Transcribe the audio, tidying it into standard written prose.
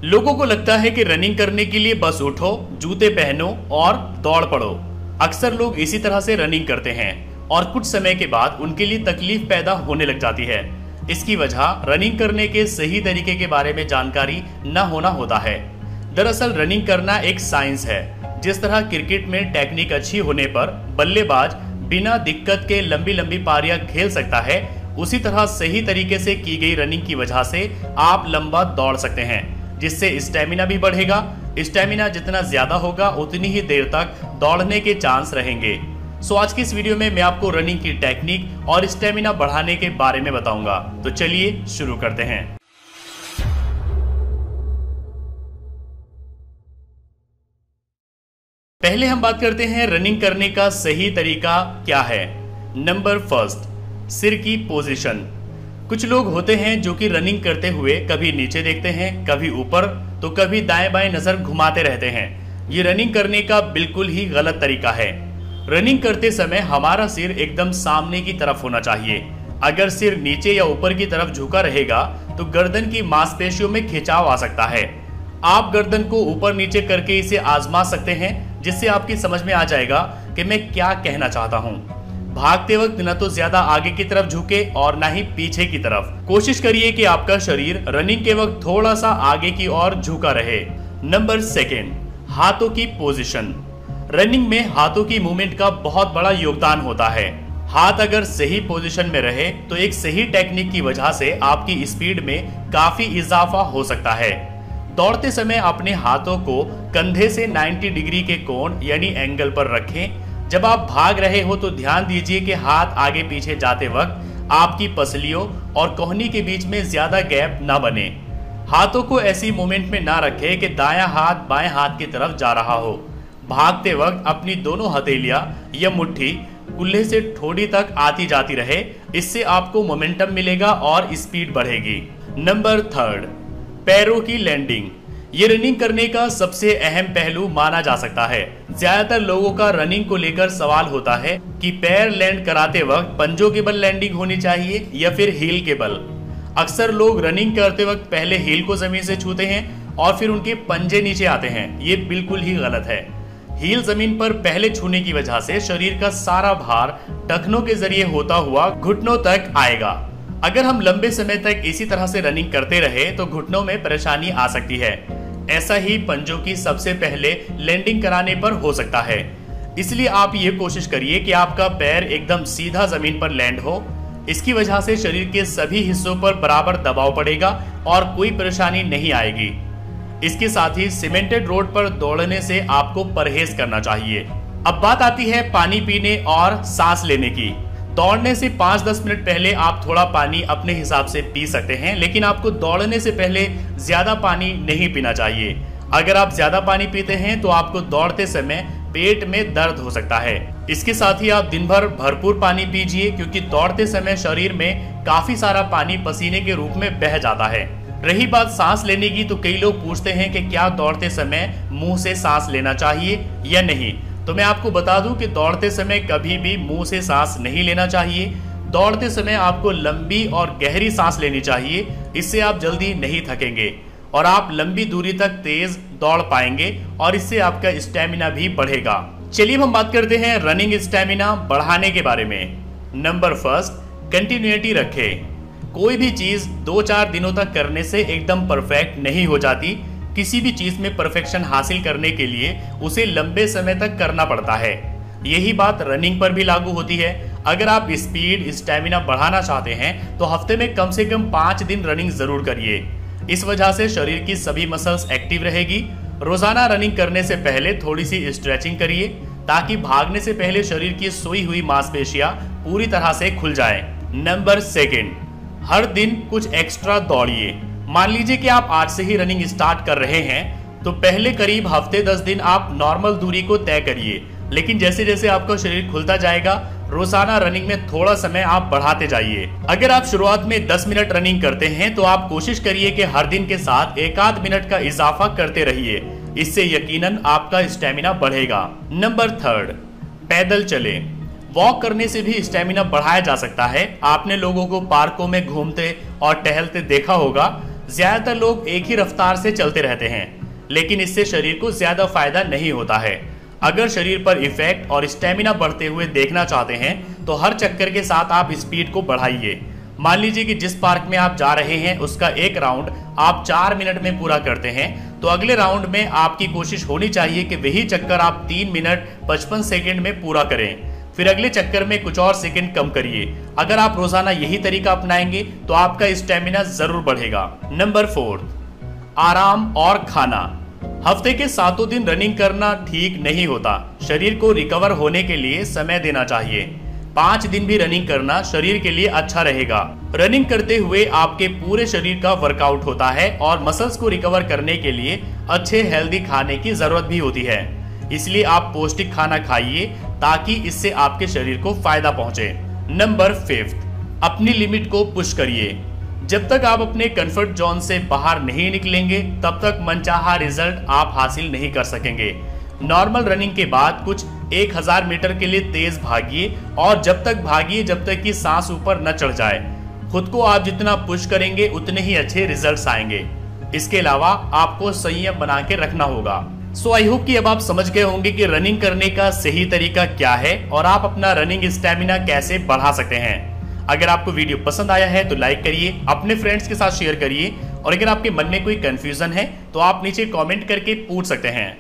लोगों को लगता है कि रनिंग करने के लिए बस उठो, जूते पहनो और दौड़ पड़ो। अक्सर लोग इसी तरह से रनिंग करते हैं और कुछ समय के बाद उनके लिए तकलीफ पैदा होने लग जाती है। इसकी वजह रनिंग करने के सही तरीके के बारे में जानकारी न होना होता है। दरअसल रनिंग करना एक साइंस है। जिस तरह क्रिकेट में टेक्निक अच्छी होने पर बल्लेबाज बिना दिक्कत के लंबी लंबी पारियां खेल सकता है, उसी तरह सही तरीके से की गई रनिंग की वजह से आप लंबा दौड़ सकते हैं, जिससे स्टेमिना भी बढ़ेगा। स्टेमिना जितना ज्यादा होगा उतनी ही देर तक दौड़ने के चांस रहेंगे। सो आज की इस वीडियो में मैं आपको रनिंग की टेक्निक और स्टेमिना बढ़ाने के बारे में बताऊंगा। तो चलिए शुरू करते हैं। पहले हम बात करते हैं रनिंग करने का सही तरीका क्या है। नंबर फर्स्ट, सिर की पोजीशन। कुछ लोग होते हैं जो कि रनिंग करते हुए कभी नीचे देखते हैं, कभी ऊपर, तो कभी दाएं बाएं नजर घुमाते रहते हैं। ये रनिंग करने का बिल्कुल ही गलत तरीका है। रनिंग करते समय हमारा सिर एकदम सामने की तरफ होना चाहिए। अगर सिर नीचे या ऊपर की तरफ झुका रहेगा तो गर्दन की मांसपेशियों में खिंचाव आ सकता है। आप गर्दन को ऊपर नीचे करके इसे आजमा सकते हैं, जिससे आपकी समझ में आ जाएगा कि मैं क्या कहना चाहता हूँ। भागते वक्त न तो ज्यादा आगे की तरफ झुके और ना ही पीछे की तरफ। कोशिश करिए कि आपका शरीर रनिंग के वक्त थोड़ा सा आगे की ओर झुका रहे। नंबर सेकेंड, हाथों की पोजीशन। रनिंग में हाथों की मूवमेंट का बहुत बड़ा योगदान होता है। हाथ अगर सही पोजीशन में रहे तो एक सही टेक्निक की वजह से आपकी स्पीड में काफी इजाफा हो सकता है। दौड़ते समय अपने हाथों को कंधे से 90 डिग्री के कोण यानी एंगल पर रखें। जब आप भाग रहे हो तो ध्यान दीजिए कि हाथ आगे पीछे जाते वक्त आपकी पसलियों और कोहनी के बीच में ज्यादा गैप ना बने। हाथों को ऐसी मूवमेंट में ना रखें कि दायां हाथ बाएं हाथ की तरफ जा रहा हो। भागते वक्त अपनी दोनों हथेलियां या मुट्ठी कुल्हे से ठोड़ी तक आती जाती रहे। इससे आपको मोमेंटम मिलेगा और स्पीड बढ़ेगी। नंबर थर्ड, पैरों की लैंडिंग। ये रनिंग करने का सबसे अहम पहलू माना जा सकता है। ज्यादातर लोगों का रनिंग को लेकर सवाल होता है कि पैर लैंड कराते वक्त पंजों के बल लैंडिंग होनी चाहिए या फिर हील के बल। अक्सर लोग रनिंग करते वक्त पहले हील को जमीन से छूते हैं और फिर उनके पंजे नीचे आते हैं। ये बिल्कुल ही गलत है। हील जमीन पर पहले छूने की वजह से शरीर का सारा भार टखनों के जरिए होता हुआ घुटनों तक आएगा। अगर हम लंबे समय तक इसी तरह से रनिंग करते रहे तो घुटनों में परेशानी आ सकती है। ऐसा ही पंजों की सबसे पहले लैंडिंग कराने पर हो सकता है। इसलिए आप ये कोशिश करिए कि आपका पैर एकदम सीधा जमीन पर लैंड हो। इसकी वजह से शरीर के सभी हिस्सों पर बराबर दबाव पड़ेगा और कोई परेशानी नहीं आएगी। इसके साथ ही सीमेंटेड रोड पर दौड़ने से आपको परहेज करना चाहिए। अब बात आती है पानी पीने और सांस लेने की। दौड़ने से 5-10 मिनट पहले आप थोड़ा पानी अपने हिसाब से पी सकते हैं, लेकिन आपको दौड़ने से पहले ज्यादा पानी नहीं पीना चाहिए। अगर आप ज्यादा पानी पीते हैं तो आपको दौड़ते समय पेट में दर्द हो सकता है। इसके साथ ही आप दिन भर भरपूर पानी पीजिए, क्योंकि दौड़ते समय शरीर में काफी सारा पानी पसीने के रूप में बह जाता है। रही बात सांस लेने की, तो कई लोग पूछते हैं कि क्या दौड़ते समय मुंह से सांस लेना चाहिए या नहीं। तो मैं आपको बता दूं कि दौड़ते समय कभी भी मुंह से सांस नहीं लेना चाहिए। दौड़ते समय आपको लंबी और गहरी सांस लेनी चाहिए। इससे आप जल्दी नहीं थकेंगे और आप लंबी दूरी तक तेज दौड़ पाएंगे और इससे आपका स्टेमिना भी बढ़ेगा। चलिए हम बात करते हैं रनिंग स्टेमिना बढ़ाने के बारे में। नंबर फर्स्ट, कंटिन्यूटी रखें। कोई भी चीज 2-4 दिनों तक करने से एकदम परफेक्ट नहीं हो जाती। किसी भी चीज में परफेक्शन हासिल करने के लिए उसे लंबे समय तक करना पड़ता है। यही बात रनिंग पर भी लागू होती है। अगर आप स्पीड स्टेमिना बढ़ाना चाहते हैं तो हफ्ते में कम से कम 5 दिन रनिंग जरूर करिए। इस वजह से शरीर की सभी मसल्स एक्टिव रहेगी। रोजाना रनिंग करने से पहले थोड़ी सी स्ट्रेचिंग करिए, ताकि भागने से पहले शरीर की सोई हुई मांसपेशियां पूरी तरह से खुल जाए। नंबर सेकेंड, हर दिन कुछ एक्स्ट्रा दौड़िए। मान लीजिए कि आप आज से ही रनिंग स्टार्ट कर रहे हैं, तो पहले करीब हफ्ते 10 दिन आप नॉर्मल दूरी को तय करिए, लेकिन जैसे जैसे आपका शरीर खुलता जाएगा रोजाना रनिंग में थोड़ा समय आप बढ़ाते जाइए। अगर आप शुरुआत में 10 मिनट रनिंग करते हैं तो आप कोशिश करिए कि हर दिन के साथ 1-8 मिनट का इजाफा करते रहिए। इससे यकीनन आपका स्टेमिना बढ़ेगा। नंबर थर्ड, पैदल चले। वॉक करने से भी स्टेमिना बढ़ाया जा सकता है। आपने लोगों को पार्कों में घूमते और टहलते देखा होगा। ज्यादातर लोग एक ही रफ्तार से चलते रहते हैं, लेकिन इससे शरीर को ज्यादा फायदा नहीं होता है। अगर शरीर पर इफेक्ट और स्टेमिना बढ़ते हुए देखना चाहते हैं तो हर चक्कर के साथ आप स्पीड को बढ़ाइए। मान लीजिए कि जिस पार्क में आप जा रहे हैं उसका एक राउंड आप 4 मिनट में पूरा करते हैं, तो अगले राउंड में आपकी कोशिश होनी चाहिए कि वही चक्कर आप 3 मिनट 55 सेकंड में पूरा करें। फिर अगले चक्कर में कुछ और सेकंड कम करिए। अगर आप रोजाना यही तरीका अपनाएंगे तो आपका स्टेमिना जरूर बढ़ेगा। नंबर 4, आराम और खाना। हफ्ते के 7 दिन रनिंग करना ठीक नहीं होता। शरीर को रिकवर होने के लिए समय देना चाहिए। 5 दिन भी रनिंग करना शरीर के लिए अच्छा रहेगा। रनिंग करते हुए आपके पूरे शरीर का वर्कआउट होता है और मसल्स को रिकवर करने के लिए अच्छे हेल्दी खाने की जरूरत भी होती है। इसलिए आप पौष्टिक खाना खाइए ताकि इससे आपके शरीर को फायदा पहुंचे। नंबर 5, अपनी लिमिट को पुश करिए। जब तक आप अपने कंफर्ट जोन से बाहर नहीं निकलेंगे तब तक मनचाहा रिजल्ट आप हासिल नहीं कर सकेंगे। नॉर्मल रनिंग के बाद कुछ 1000 मीटर के लिए तेज भागिए और जब तक भागिए जब तक कि सांस ऊपर न चढ़ जाए। खुद को आप जितना पुश करेंगे उतने ही अच्छे रिजल्ट्स आएंगे। इसके अलावा आपको संयम बना के रखना होगा। सो आई होप कि अब आप समझ गए होंगे कि रनिंग करने का सही तरीका क्या है और आप अपना रनिंग स्टेमिना कैसे बढ़ा सकते हैं। अगर आपको वीडियो पसंद आया है तो लाइक करिए, अपने फ्रेंड्स के साथ शेयर करिए और अगर आपके मन में कोई कंफ्यूजन है तो आप नीचे कमेंट करके पूछ सकते हैं।